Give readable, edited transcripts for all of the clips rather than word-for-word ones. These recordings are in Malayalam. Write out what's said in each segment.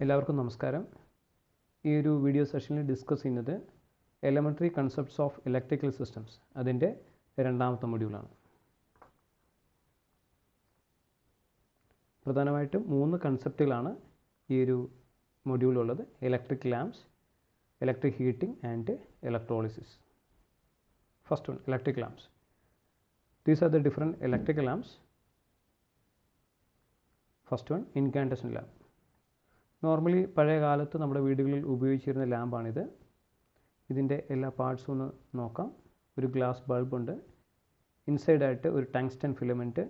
എല്ലാവർക്കും നമസ്കാരം. ഈ ഒരു വീഡിയോ സെഷനിൽ ഡിസ്കസ് ചെയ്യുന്നത് elementary concepts of electrical systems, അതിൻ്റെ രണ്ടാമത്തെ മൊഡ്യൂളാണ്. പ്രധാനമായിട്ടും 3 കൺസെപ്റ്റുകളാണ് ഈ ഒരു മൊഡ്യൂളുള്ളത്: electric lamps, electric heating and electrolysis. First one, electric lamps. These are the different electrical lamps. First one, incandescent lamp. Normally പഴയ കാലത്ത് നമ്മുടെ വീടുകളിൽ ഉപയോഗിച്ചിരുന്ന ലാമ്പാണിത്. ഇതിൻ്റെ എല്ലാ പാർട്സും ഒന്ന് നോക്കാം. ഒരു ഗ്ലാസ് ബൾബുണ്ട്, ഇൻസൈഡായിട്ട് ഒരു ടങ്സ്റ്റൺ ഫിലമെൻറ്റ്,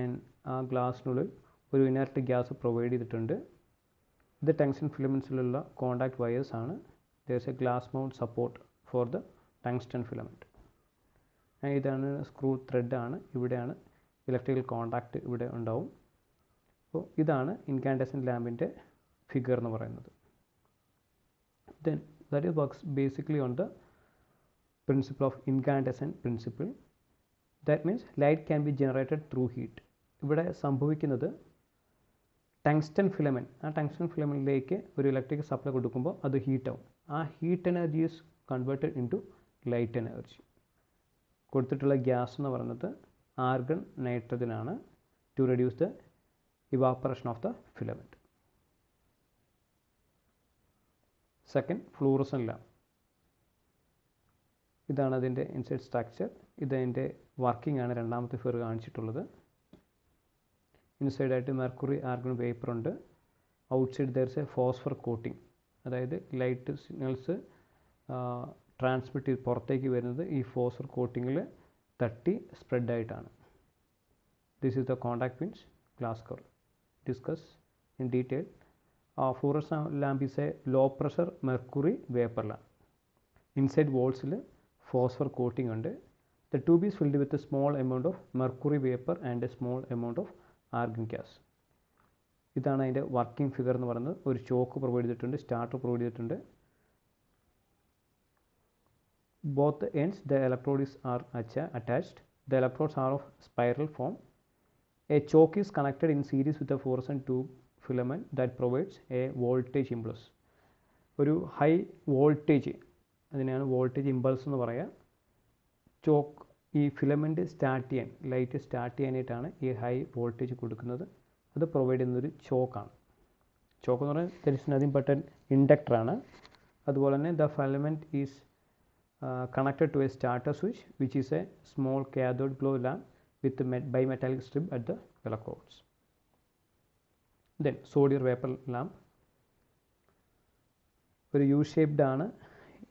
ആൻഡ് ആ ഗ്ലാസ്സിനുള്ളിൽ ഒരു ഇനർട്ട് ഗ്യാസ് പ്രൊവൈഡ് ചെയ്തിട്ടുണ്ട്. ഇത് ടങ്സ്റ്റൺ ഫിലമെൻറ്റ്സിലുള്ള കോണ്ടാക്ട് വയേഴ്സ് ആണ്. There is A glass mount support for the tungsten filament. ഇതാണ് സ്ക്രൂ ത്രെഡാണ്. ഇവിടെയാണ് ഇലക്ട്രിക്കൽ കോണ്ടാക്റ്റ് ഇവിടെ ഉണ്ടാവും. അപ്പോൾ ഇതാണ് ഇൻകാൻഡസൻറ്റ് ലാമ്പിൻ്റെ ഫിഗർ എന്ന് പറയുന്നത്. Then that works basically on the principle of incandescent principle. That means light can be generated through heat. ഇവിടെ സംഭവിക്കുന്നത് ടങ്സ്റ്റൺ ഫിലമെൻറ്റ്, ആ ടങ്സ്റ്റൺ ഫിലമെൻറ്റിലേക്ക് ഒരു ഇലക്ട്രിക് സപ്ലൈ കൊടുക്കുമ്പോൾ അത് ഹീറ്റാവും. ആ heat energy is converted into light energy. കൊടുത്തിട്ടുള്ള ഗ്യാസ് എന്ന് പറയുന്നത് ആർഗൺ നൈട്രജനാണ്, to reduce the evaporation of the filament. Second, fluorescent lamp. ഇതാണ് അതിൻ്റെ ഇൻസൈഡ് സ്ട്രക്ചർ. ഇതതിൻ്റെ വർക്കിംഗ് ആണ് രണ്ടാമത്തെ ഫിഗർ കാണിച്ചിട്ടുള്ളത്. ഇൻസൈഡായിട്ട് മെർക്കുറി ആർഗൺ വേപ്പർ ഉണ്ട്. Outside there is a phosphor coating, അതായത് ലൈറ്റ് സിഗ്നൽസ് ട്രാൻസ്മിറ്റ് ചെയ്ത് പുറത്തേക്ക് വരുന്നത് ഈ ഫോസ്ഫർ കോട്ടിങ്ങിൽ തട്ടി സ്പ്രെഡായിട്ടാണ്. This is the contact pins, glass cover. Discuss in detail. Fluorescent lamp is a low pressure mercury vapour lamp. Inside വോൾസിൽ ഫോസ്ഫർ കോട്ടിംഗ് ഉണ്ട്. The tube is filled with a small amount of mercury vapour and a small amount of argon gas. ഇതാണ് അതിൻ്റെ വർക്കിംഗ് ഫിഗർ എന്ന് പറയുന്നത്. ഒരു ചോക്ക് പ്രൊവൈഡ് ചെയ്തിട്ടുണ്ട്, സ്റ്റാർട്ടർ പ്രൊവൈഡ് ചെയ്തിട്ടുണ്ട്. Both the ends the electrodes are attached. The electrodes are of spiral form. A choke is connected in series with a fluorescent tube filament that provides a voltage impulse. ഒരു ഹൈ വോൾട്ടേജ്, അതിനെയാണ് വോൾട്ടേജ് ഇമ്പൾസ് എന്ന് പറയുക. ചോക്ക് ഈ ഫിലമെൻറ്റ് സ്റ്റാർട്ട് ചെയ്യാൻ, ലൈറ്റ് സ്റ്റാർട്ട് ചെയ്യാനായിട്ടാണ് ഈ ഹൈ വോൾട്ടേജ് കൊടുക്കുന്നത്. അത് പ്രൊവൈഡ് ചെയ്യുന്നൊരു ചോക്കാണ്. ചോക്ക് എന്ന് പറഞ്ഞാൽ there is nothing but an ഇൻഡക്ടറാണ്. അതുപോലെ തന്നെ the filament is connected to a starter switch, which is a small cathode glow lamp with a bimetallic strip at the electrodes. Then sodium vapor lamp. ഒരു യു ഷേപ്ഡ് ആണ്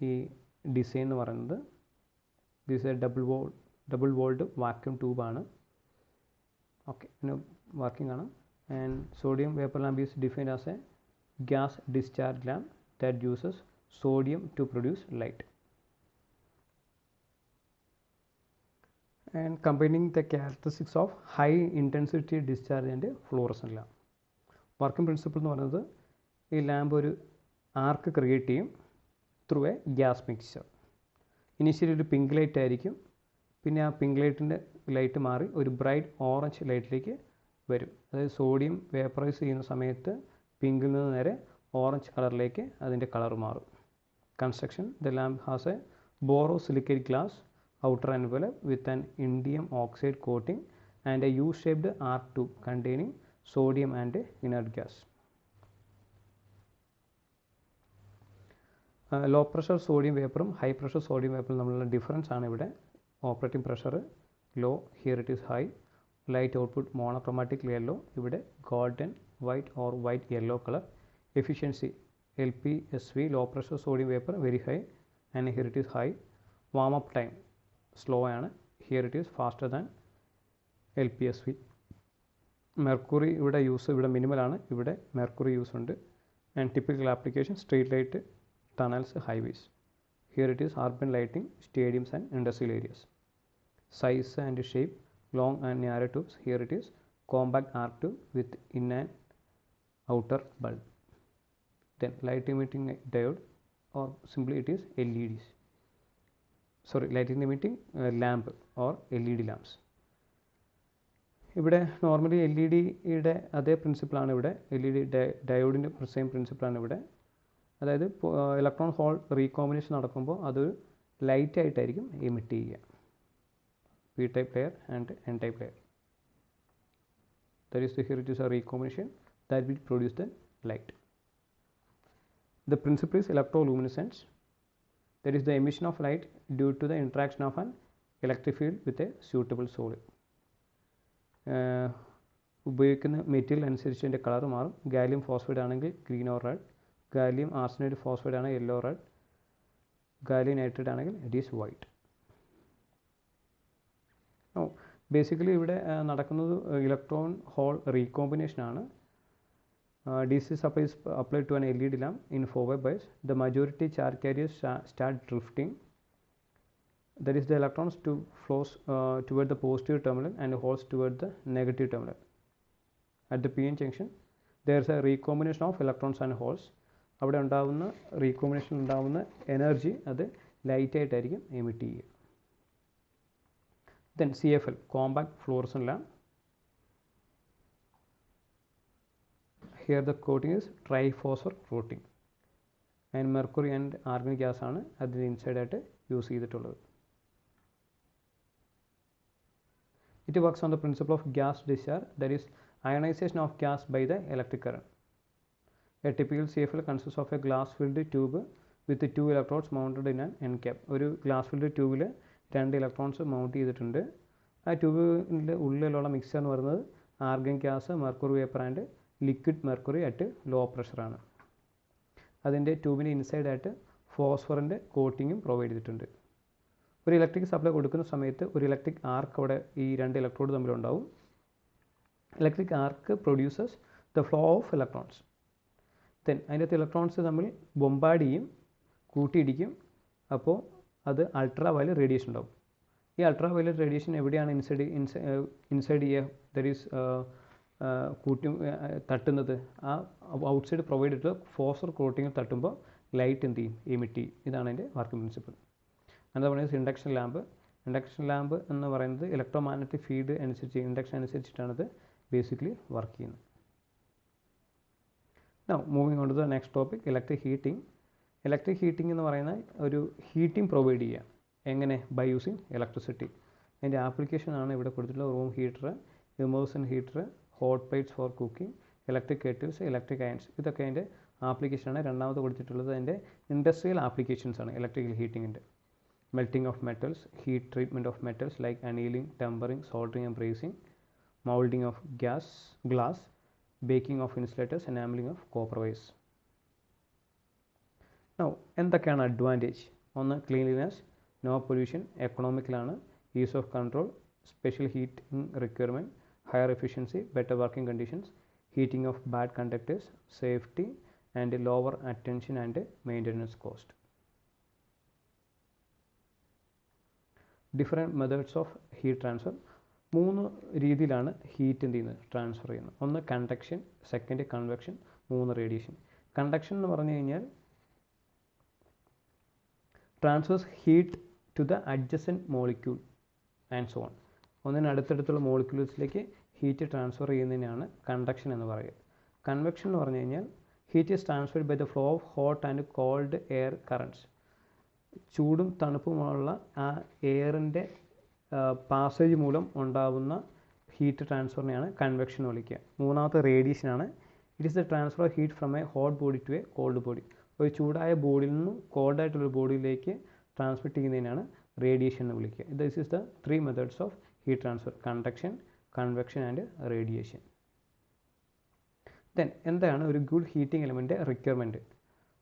ഈ ഡിസൈൻ എന്ന് പറയുന്നത്. This a double walled vacuum ട്യൂബാണ്. ഓക്കെ, പിന്നെ വർക്കിംഗ് ആണ്. And sodium vapour lamp is defined as a gas discharge lamp that uses sodium to produce light. And combining the characteristics of high intensity discharge and fluorescent lamp. Working principle എന്ന് പറയുന്നത് ഈ ലാമ്പ് ഒരു ആർക്ക് ക്രിയേറ്റ് ചെയ്യും through A gas mixture. Initially ഒരു പിങ്ക് ലൈറ്റ് ആയിരിക്കും, പിന്നെ ആ പിങ്ക് ലൈറ്റിൻ്റെ ലൈറ്റ് മാറി ഒരു ബ്രൈറ്റ് ഓറഞ്ച് ലൈറ്റിലേക്ക് വരും. അതായത് സോഡിയം വേപ്പറൈസ് ചെയ്യുന്ന സമയത്ത് പിങ്കിൽ നിന്ന് നേരെ ഓറഞ്ച് കളറിലേക്ക് അതിൻ്റെ കളർ മാറും. Construction: the lamp has A borosilicate glass outer envelope with an indium oxide coating and a U-shaped arc tube containing sodium and inert gas. Low pressure sodium vaporum high pressure sodium vaporum തമ്മിലുള്ള ഡിഫറൻസ് ആണ് ഇവിടെ. Operating pressure low, here it is high. Light output monochromatic yellow, ഇവിടെ golden white or white yellow colour. Efficiency LPSV, low pressure sodium vapor, very high and here it is high. Warm up time slow ആണ്, here it is faster than LPSV. Mercury ഇവിടെ യൂസ് ഇവിടെ മിനിമലാണ്, ഇവിടെ മെർക്കുറി യൂസ് ഉണ്ട്. And typical application street light, tunnels, highways. Here it is urban lighting, stadiums and industrial areas. Size and shape long and narrow tubes. Here it is compact arc tube with in and outer bulb. Then light emitting diode or simply it is LEDs. Sorry, light emitting lamp or LED lamps. ഇവിടെ നോർമലി എൽ ഇ ഡിയുടെ അതേ പ്രിൻസിപ്പിളാണ് ഇവിടെ, എൽ ഇ ഡി ഡയോഡിൻ്റെ സെയിം പ്രിൻസിപ്പിളാണ് ഇവിടെ. അതായത് ഇലക്ട്രോൺ ഹോൾ റീകോമ്പിനേഷൻ നടക്കുമ്പോൾ അത് ലൈറ്റ് ആയിട്ടായിരിക്കും എമിറ്റ് ചെയ്യുക. P type layer and N type layer. That is, here it is a recombination that will produce the light. The principle is electroluminescence. That is the emission of light due to the interaction of an electric field with a suitable solid. ഉപയോഗിക്കുന്ന മെറ്റീരിയൽ അനുസരിച്ച് അതിൻ്റെ കളർ മാറും. ഗാലിയം ഫോസ്ഫൈഡ് ആണെങ്കിൽ green or red, gallium arsenide phosphide ആണെങ്കിൽ യെല്ലോ റെഡ്, ഗാലിയം നൈട്രേറ്റ് ആണെങ്കിൽ ഇറ്റ് ഈസ് വൈറ്റ്. ബേസിക്കലി ഇവിടെ നടക്കുന്നത് ഇലക്ട്രോൺ ഹോൾ റീകോമ്പിനേഷനാണ്. DC supply is applied to an LED lamp in forward bias. The majority charge carriers start drifting. That is, the electrons flows toward the positive terminal and holes toward the negative terminal. At the PN junction, there is a recombination of electrons and holes. അവിടെ ഉണ്ടാകുന്ന റീകോമ്പിനേഷൻ ഉണ്ടാകുന്ന എനർജി അത് ലൈറ്റ് ആയിട്ടായിരിക്കും എമിറ്റ് ചെയ്യുക. Then CFL, compact fluorescent lamp. Here the coating is triphosphor coating, and mercury and argon gas ആണ് അതിന് ഇൻസൈഡ് ആയിട്ട് യൂസ് ചെയ്തിട്ടുള്ളത്. It works on the principle of gas discharge, that is ionization of gas by the electric current. A typical CFL consists of a glass filled tube with 2 electrodes mounted in an end cap. ഒരു ഗ്ലാസ് ഫിൽഡ് ട്യൂബിൽ 2 ഇലക്ട്രോൺസ് മൗണ്ട് ചെയ്തിട്ടുണ്ട്. ആ ട്യൂബിൻ്റെ ഉള്ളിലുള്ള മിക്സർ എന്ന് പറയുന്നത് argon gas, mercury vapour and liquid mercury at low പ്രഷറാണ്. അതിൻ്റെ ട്യൂബിൻ്റെ ഇൻസൈഡായിട്ട് ഫോസ്ഫറിൻ്റെ കോട്ടിങ്ങും പ്രൊവൈഡ് ചെയ്തിട്ടുണ്ട്. ഒരു ഇലക്ട്രിക് സപ്ലൈ കൊടുക്കുന്ന സമയത്ത് ഒരു ഇലക്ട്രിക് ആർക്ക് അവിടെ ഈ 2 ഇലക്ട്രോഡ് തമ്മിലുണ്ടാവും. Electric arc produces the flow of electrons. Then അതിൻ്റെ ഇലക്ട്രോൺസ് തമ്മിൽ ബൊമ്പാർഡ് ചെയ്യും, കൂട്ടിയിടിക്കും. അപ്പോൾ അത് അൾട്രാ വയലറ്റ് റേഡിയേഷൻ ഉണ്ടാവും. ഈ അൾട്രാ വയലറ്റ് റേഡിയേഷൻ എവിടെയാണ് ഇൻസൈഡ് ചെയ്യുക, ദറ്റ് ഈസ് തട്ടുന്നത് ആ ഔട്ട്സൈഡ് പ്രൊവൈഡ് ചെയ്തിട്ട് ഫോസ്ഫർ കോട്ടിങ് തട്ടുമ്പോൾ ലൈറ്റ് എന്ത് ചെയ്യും, എമിറ്റ് ചെയ്യും. ഇതാണ് അതിൻ്റെ വർക്കിംഗ് പ്രിൻസിപ്പിൾ. എന്താ പറയുന്നത് ഇൻഡക്ഷൻ ലാമ്പ്. ഇൻഡക്ഷൻ ലാമ്പ് എന്ന് പറയുന്നത് ഇലക്ട്രോ മാഗ്നറ്റിക് ഫീൽഡ് അനുസരിച്ച് ഇൻഡക്ഷൻ അനുസരിച്ചിട്ടാണത് ബേസിക്കലി വർക്ക് ചെയ്യുന്നത്. Now moving on to the next topic, electric heating. Electric heating എന്ന് പറയുന്ന ഒരു ഹീറ്റിംഗ് പ്രൊവൈഡ് ചെയ്യുക. എങ്ങനെ? By using electricity. അതിൻ്റെ ആപ്ലിക്കേഷനാണ് ഇവിടെ കൊടുത്തിട്ടുള്ള room heater, immersion heater, hot plates for cooking, electric kettles, electric irons. ഇതൊക്കെ അതിൻ്റെ ആപ്ലിക്കേഷനാണ്. രണ്ടാമത് കൊടുത്തിട്ടുള്ളത് അതിൻ്റെ ഇൻഡസ്ട്രിയൽ ആപ്ലിക്കേഷൻസ് ആണ് ഇലക്ട്രിക്കൽ ഹീറ്റിങ്ങിൻ്റെ. Melting of metals, heat treatment of metals like annealing, tempering, soldering and brazing, moulding of glass, baking of insulators, enameling of copper wires. Now എന്തൊക്കെയാണ് അഡ്വാൻറ്റേജ്? ഒന്ന് ക്ലീൻലിനെസ്, നോ പൊല്യൂഷൻ, എക്കണോമിക്കലാണ്, ease of control, special heating requirement, higher efficiency, better working conditions, heating of bad conductors, safety and lower attention and maintenance cost. Different methods of heat transfer. 3 രീതിയിലാണ് ഹീറ്റ് എന്ത് ചെയ്യുന്നത്, ട്രാൻസ്ഫർ ചെയ്യുന്നത്. ഒന്ന് conduction, second convection, 3 radiation. Conduction എന്ന് പറഞ്ഞു കഴിഞ്ഞാൽ transfers heat to the adjacent molecule and so on. ഒന്നിന് അടുത്തടുത്തുള്ള മോളിക്യൂൾസിലേക്ക് ഹീറ്റ് ട്രാൻസ്ഫർ ചെയ്യുന്നതിനാണ് കണ്ടക്ഷൻ എന്ന് പറയുക. കൺവെക്ഷൻ എന്ന് പറഞ്ഞു കഴിഞ്ഞാൽ heat is transferred by the flow of hot and cold air currents. ചൂടും തണുപ്പുമുള്ള ആ എയറിൻ്റെ പാസേജ് മൂലം ഉണ്ടാകുന്ന ഹീറ്റ് ട്രാൻസ്ഫറിനെയാണ് കൺവെക്ഷൻ എന്ന് വിളിക്കുക. മൂന്നാമത്തെ റേഡിയേഷനാണ്. It is the transfer of heat from a hot body to a cold body. ഒരു ചൂടായ ബോഡിയിൽ നിന്നും കോൾഡായിട്ടുള്ള ബോഡിയിലേക്ക് ട്രാൻസ്മിറ്റ് ചെയ്യുന്നതിനാണ് റേഡിയേഷൻ എന്ന് വിളിക്കുക. This is the 3 methods of heat transfer: conduction, convection and radiation. Then എന്താണ് ഒരു ഗുഡ് ഹീറ്റിംഗ് എലമെൻ്റ് റിക്വയർമെൻറ്റ്?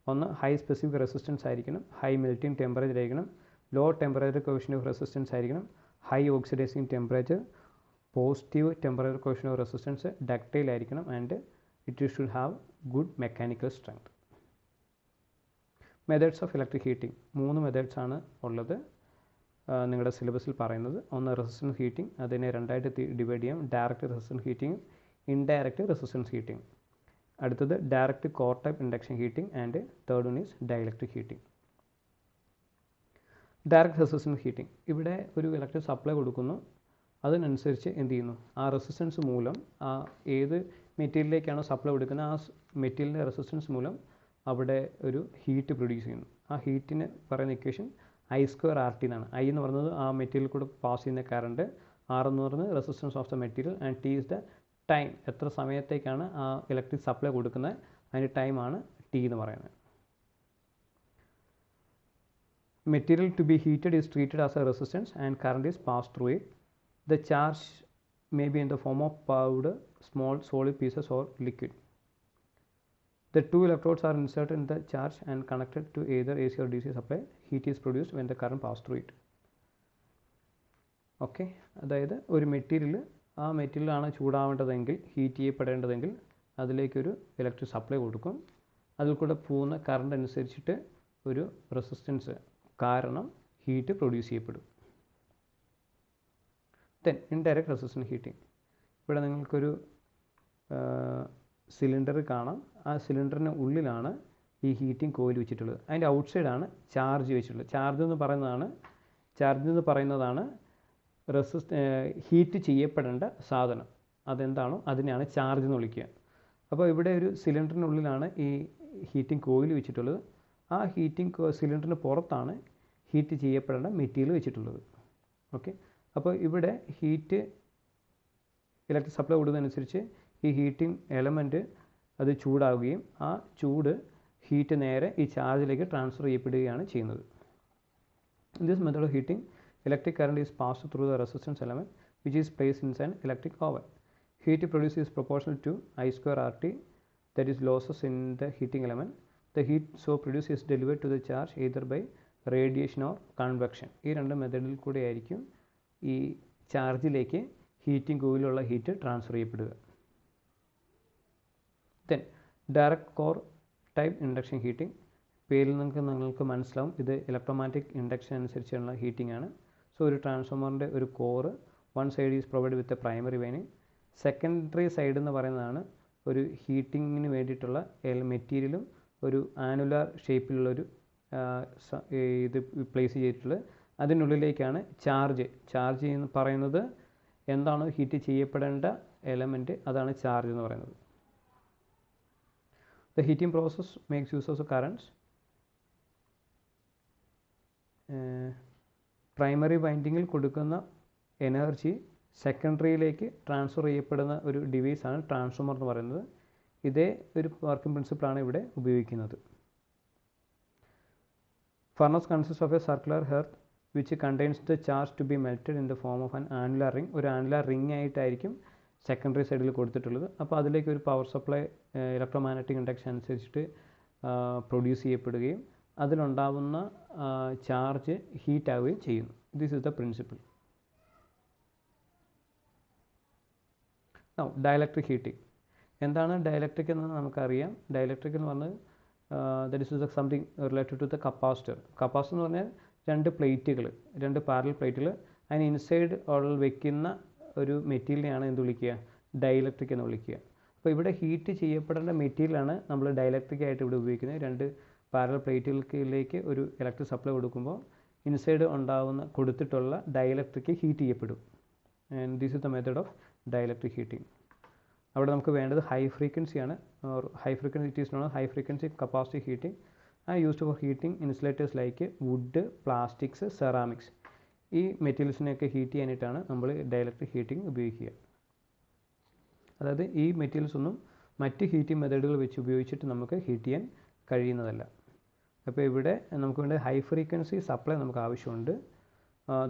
ഒന്ന് ഹൈ സ്പെസിഫിക് റെസിസ്റ്റൻസ് ആയിരിക്കണം, ഹൈ മെൽറ്റിംഗ് ടെമ്പറേച്ചർ ആയിരിക്കണം, low temperature coefficient of resistance ആയിരിക്കണം, high oxidising temperature, positive temperature coefficient of resistance, ductile ആയിരിക്കണം, and it should have good mechanical strength. Methods of electric heating 3 methods ആണ് ഉള്ളത് നിങ്ങളുടെ സിലബസിൽ പറയുന്നത്. ഒന്ന് റെസിസ്റ്റൻസ് ഹീറ്റിംഗ്, അതിനെ 2ആയിട്ട് ഡിവൈഡ് ചെയ്യാം. Direct resistance heating, indirect resistance heating. അടുത്തത് direct core type induction heating, and third one is dielectric heating. Direct resistance heating. ഇവിടെ ഒരു ഇലക്ട്രിക് സപ്ലൈ കൊടുക്കുന്നു, അതിനനുസരിച്ച് എന്ത് ചെയ്യുന്നു, ആ റെസിസ്റ്റൻസ് മൂലം ആ ഏത് മെറ്റീരിയലിലേക്കാണോ സപ്ലൈ കൊടുക്കുന്നത് ആ മെറ്റീരിയലിൻ്റെ റെസിസ്റ്റൻസ് മൂലം അവിടെ ഒരു ഹീറ്റ് പ്രൊഡ്യൂസ് ചെയ്യുന്നു. ആ ഹീറ്റിന് പറയുന്ന ഇക്വേഷൻ I²RT എന്നാണ്. I എന്ന് പറയുന്നത് ആ മെറ്റീരിയൽ കൂടെ പാസ് ചെയ്യുന്ന കറണ്ട്, R എന്ന് പറയുന്നത് resistance of the material, and T is the time, എത്ര സമയത്തേക്കാണ് ആ ഇലക്ട്രിക് സപ്ലൈ കൊടുക്കുന്നത് അതിൻ്റെ ടൈമാണ് T എന്ന് പറയുന്നത്. Material to be heated is treated as a resistance and current is passed through it. The charge may be in the form of powder, small solid pieces or liquid. The two electrodes are inserted in the charge and connected to either AC or DC supply. Heat is produced when the current passes through it. Okay, അതായത് ഒരു മെറ്റീരിയൽ, ആ മെറ്റീരിയലാണ് ചൂടാവേണ്ടതെങ്കിൽ, ഹീറ്റ് ചെയ്യപ്പെടേണ്ടതെങ്കിൽ അതിലേക്കൊരു ഇലക്ട്രിക് സപ്ലൈ കൊടുക്കും. അതിൽ കൂടെ പോകുന്ന കറണ്ട് അനുസരിച്ചിട്ട് ഒരു റെസിസ്റ്റൻസ് കാരണം ഹീറ്റ് പ്രൊഡ്യൂസ് ചെയ്യപ്പെടും. Then indirect resistance heating. ഇവിടെ നിങ്ങൾക്കൊരു സിലിണ്ടർ കാണാം. ആ സിലിണ്ടറിന് ഉള്ളിലാണ് ഈ ഹീറ്റിംഗ് കോയിൽ വെച്ചിട്ടുള്ളത്. അതിൻ്റെ ഔട്ട് സൈഡാണ് ചാർജ് വെച്ചിട്ടുള്ളത്. ചാർജ് എന്ന് പറയുന്നതാണ് ഹീറ്റ് ചെയ്യപ്പെടേണ്ട സാധനം. അതെന്താണോ അതിനെയാണ് ചാർജ് എന്ന് വിളിക്കുക. അപ്പോൾ ഇവിടെ ഒരു സിലിണ്ടറിനുള്ളിലാണ് ഈ ഹീറ്റിംഗ് കോയിൽ വെച്ചിട്ടുള്ളത്. ആ ഹീറ്റിംഗ് സിലിണ്ടറിന് പുറത്താണ് ഹീറ്റ് ചെയ്യപ്പെടേണ്ട മെറ്റീരിയൽ വെച്ചിട്ടുള്ളത്. ഓക്കെ, അപ്പോൾ ഇവിടെ ഹീറ്റ് ഇലക്ട്രിക് സപ്ലൈ കൊടുക്കുന്നതനുസരിച്ച് ഈ ഹീറ്റിംഗ് എലമെൻറ്റ് അത് ചൂടാവുകയും ആ ചൂട് ഹീറ്റ് നേരെ ഈ ചാർജിലേക്ക് ട്രാൻസ്ഫർ ചെയ്യപ്പെടുകയാണ് ചെയ്യുന്നത്. In this method of heating, electric current is passed through the resistance element which is placed inside an electric oven. Heat produced is proportional to I²RT, that is losses in the heating element. The heat so produced is delivered to the charge either by radiation or convection. ഈ രണ്ട് മെത്തേഡിൽ കൂടെ ആയിരിക്കും ഈ ചാർജിലേക്ക് ഹീറ്റിംഗ് കോയിലുള്ള ഹീറ്റ് ട്രാൻസ്ഫർ ചെയ്യപ്പെടുക. Then direct core type induction heating. പേരിൽ നിങ്ങൾക്ക് മനസ്സിലാവും ഇത് ഇലക്ട്രോമാഗ്നറ്റിക് ഇൻഡക്ഷൻ അനുസരിച്ചുള്ള ഹീറ്റിംഗ് ആണ്. സോ ഒരു ട്രാൻസ്ഫോമറിൻ്റെ ഒരു core, one side is provide with a primary winding. Secondary side എന്ന് പറയുന്നതാണ് ഒരു ഹീറ്റിങ്ങിന് വേണ്ടിയിട്ടുള്ള മെറ്റീരിയലും ഒരു ആനുലാർ ഷേപ്പിലുള്ളൊരു ഇത് പ്ലേസ് ചെയ്തിട്ടുള്ളത്. അതിനുള്ളിലേക്കാണ് ചാർജ് എന്ന് പറയുന്നത് എന്താണോ ഹീറ്റ് ചെയ്യപ്പെടേണ്ട എലമെൻറ്റ്, അതാണ് ചാർജ് എന്ന് പറയുന്നത്. The heating process makes use of currents. Primary വൈൻഡിങ്ങിൽ കൊടുക്കുന്ന എനർജി സെക്കൻഡറിയിലേക്ക് ട്രാൻസ്ഫർ ചെയ്യപ്പെടുന്ന ഒരു ഡിവൈസാണ് ട്രാൻസ്ഫോമർ എന്ന് പറയുന്നത്. ഇതേ ഒരു വർക്കിംഗ് പ്രിൻസിപ്പിളാണ് ഇവിടെ ഉപയോഗിക്കുന്നത്. Furnace consist of a circular hearth which contains the charge to be melted in the form of an annular ring. ഒരു ആനുലാർ റിംഗ് ആയിട്ടായിരിക്കും സെക്കൻഡറി സൈഡിൽ കൊടുത്തിട്ടുള്ളത്. അപ്പോൾ അതിലേക്ക് ഒരു പവർ സപ്ലൈ ഇലക്ട്രോമാഗ്നറ്റിക് ഇൻഡക്ഷൻ അനുസരിച്ചിട്ട് പ്രൊഡ്യൂസ് ചെയ്യപ്പെടുകയും അതിലുണ്ടാവുന്ന ചാർജ് ഹീറ്റ് ആവുകയും ചെയ്യുന്നു. This is the principle. Now dielectric heating. എന്താണ് ഡയലക്ട്രിക് എന്ന് നമുക്കറിയാം. ഡയലക്ട്രിക് എന്ന് പറഞ്ഞാൽ that is something related to the capacitor. Capacitor എന്ന് പറഞ്ഞാൽ രണ്ട് പാരലൽ പ്ലേറ്റുകൾ, അതിന് ഇൻസൈഡ് വയ്ക്കുന്ന ഒരു മെറ്റീരിയലിനെയാണ് എന്ത് വിളിക്കുക, ഡയലക്ട്രിക് എന്ന് വിളിക്കുക. അപ്പോൾ ഇവിടെ ഹീറ്റ് ചെയ്യപ്പെടേണ്ട മെറ്റീരിയലാണ് നമ്മൾ ഡയലക്ട്രിക് ആയിട്ട് ഇവിടെ ഉപയോഗിക്കുന്നത്. രണ്ട് പാരലൽ പ്ലേറ്റുകളിലേക്ക് ഒരു ഇലക്ട്രിക് സപ്ലൈ കൊടുക്കുമ്പോൾ ഇൻസൈഡ് കൊടുത്തിട്ടുള്ള ഡയലക്ട്രിക് ഹീറ്റ് ചെയ്യപ്പെടും. And this is the method of dielectric heating. അവിടെ നമുക്ക് വേണ്ടത് ഹൈ ഫ്രീക്വൻസിയാണ്. High frequency it is known high frequency capacity heating and used for heating insulators like wood, plastics, ceramics. ഈ മെറ്റീരിയൽസിനെയൊക്കെ ഹീറ്റ് ചെയ്യാനായിട്ടാണ് നമ്മൾ ഡയലക്ട്രിക് ഹീറ്റിംഗ് ഉപയോഗിക്കുക. അതായത് ഈ മെറ്റീരിയൽസ് ഒന്നും മറ്റ് ഹീറ്റിംഗ് മെത്തേഡുകൾ വെച്ച് ഉപയോഗിച്ചിട്ട് നമുക്ക് ഹീറ്റ് ചെയ്യാൻ കഴിയുന്നതല്ല. അപ്പോൾ ഇവിടെ നമുക്ക് വേണ്ട ഹൈ ഫ്രീക്വൻസി സപ്ലൈ നമുക്ക് ആവശ്യമുണ്ട്.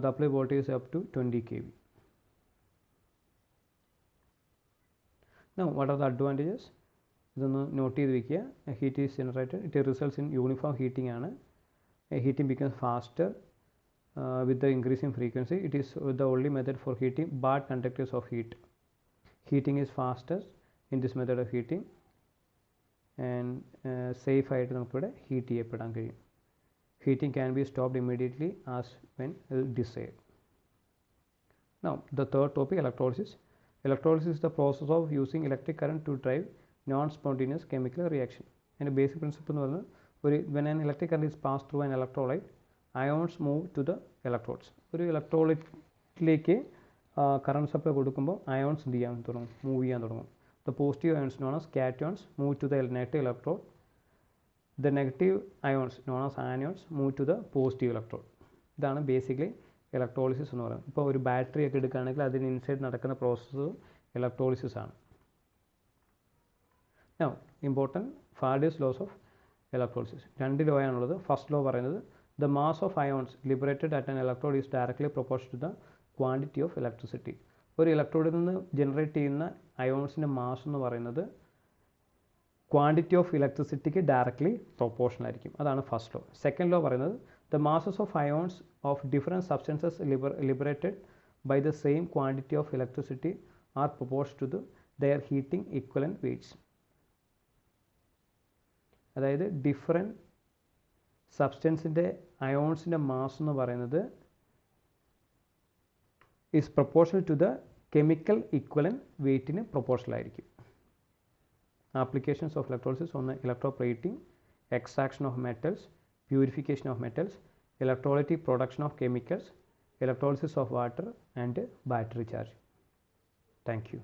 The apply voltage up to 20 kV. Now what are the advantages? ഇതൊന്ന് നോട്ട് ചെയ്ത് വയ്ക്കുക. Heat is generated, it results in uniform heating ആണ്. Heating becomes faster with the increasing frequency. It is the only method for heating bad conductors of heat. Heating is faster in this method of heating and safe ആയിട്ട് നമുക്കിവിടെ ഹീറ്റ് ചെയ്യപ്പെടാൻ കഴിയും. Heating can be stopped immediately as when desired. Now the third topic, electrolysis. Electrolysis is the process of using electric current to drive non-spontaneous chemical reaction. And a basic principle എന്ന് പറഞ്ഞാൽ when an electric current is passed through an electrolyte, ions move to the electrodes. ഒരു ഇലക്ട്രോലൈറ്റിലേക്ക് കറണ്ട് സപ്ലൈ കൊടുക്കുമ്പോൾ അയോൺസ് എന്ത് ചെയ്യാൻ തുടങ്ങും, മൂവ് ചെയ്യാൻ തുടങ്ങും. The positive ions known as cations move to the negative electrode. The negative ions known as anions move to the positive electrode. ഇതാണ് ബേസിക്കലി ഇലക്ട്രോളിസിസ് എന്ന് പറയുന്നത്. ഇപ്പോൾ ഒരു ബാറ്ററി ഒക്കെ എടുക്കുകയാണെങ്കിൽ അതിന് ഇൻസൈഡ് നടക്കുന്ന പ്രോസസ്സ് ഇലക്ട്രോളിസിസ് ആണ്. Now important Faraday's laws of electrolysis. 2 law ആണുള്ളത്. ഫസ്റ്റ് ലോ പറയുന്നത് the mass of ions liberated at an electrode is directly proportion to the quantity of electricity. ഒരു ഇലക്ട്രോഡിൽ നിന്ന് ജനറേറ്റ് ചെയ്യുന്ന അയോൺസിൻ്റെ മാസ് എന്ന് പറയുന്നത് ക്വാണ്ടിറ്റി ഓഫ് ഇലക്ട്രിസിറ്റിക്ക് ഡയറക്ട്ലി പ്രൊപ്പോർഷണൽ ആയിരിക്കും. അതാണ് ഫസ്റ്റ് ലോ. സെക്കൻഡ് ലോ പറയുന്നത് the masses of ions of different substances liberated by the same quantity of electricity R proportion to their heating equivalent weights. അതായത് ഡിഫറെൻറ്റ് സബ്സ്റ്റൻസിൻ്റെ അയോൺസിൻ്റെ മാസ് എന്ന് പറയുന്നത് is proportional to the chemical equivalent വെയ്റ്റിന് പ്രൊപ്പോർഷണൽ ആയിരിക്കും. Applications of electrolysis on the electroplating, extraction of metals, purification of metals, electrolytic production of chemicals, electrolysis of water and battery charge. Thank you.